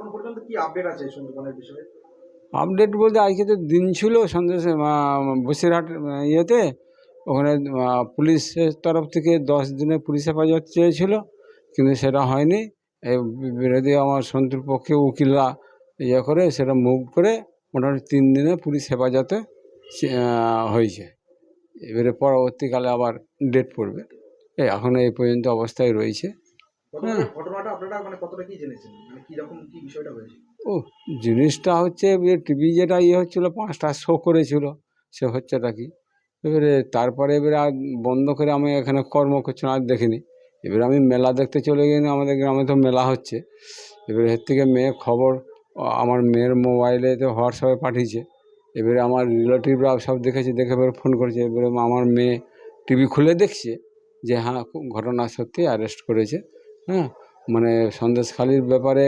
এখন পর্যন্ত কি আপডেট আছে এই সুন্দরবনের বিষয়ে? আপডেট বলতে আজকে তো দিন ছিল সন্দেশে বসিরহাট ইয়েতে, ওখানে পুলিশের তরফ থেকে 10 দিনের পুলিশ হেফাজত চেয়েছিল, কিন্তু সেটা হয়নি। এই বিরোধী আমার সন্তুর পক্ষে উকিলরা ইয়ে করে সেটা মুভ করে মোটামুটি 3 দিনে পুলিশ হেফাজতে হয়েছে। এবারে পরবর্তীকালে আবার ডেট পড়বে। এখন এই পর্যন্ত অবস্থায় রয়েছে। হ্যাঁ, ঘটনাটা আপনারা মানে কতটা কি জেনেছেন, মানে কি রকম কি বিষয়টা হয়েছে? ও জিনিসটা হচ্ছে টিভি যেটা ইয়ে হচ্ছিলো 5টা শো করেছিল, সে হচ্ছেটা কি এবারে তারপরে এবারে আর বন্ধ করে আমি এখানে কর্ম করছি না, আর দেখিনি। এবারে আমি মেলা দেখতে চলে গেলে, আমাদের গ্রামে তো মেলা হচ্ছে। এবারে এর থেকে মেয়ে খবর আমার মেয়ের মোবাইলে তো হোয়াটসঅ্যাপে পাঠিয়েছে। এবারে আমার রিলেটিভরা সব দেখেছে, দেখে এবারে ফোন করেছে। এবারে আমার মেয়ে টিভি খুলে দেখছে যে হ্যাঁ ঘটনা সত্যি অ্যারেস্ট করেছে। হ্যাঁ, মানে সন্দেশখালির ব্যাপারে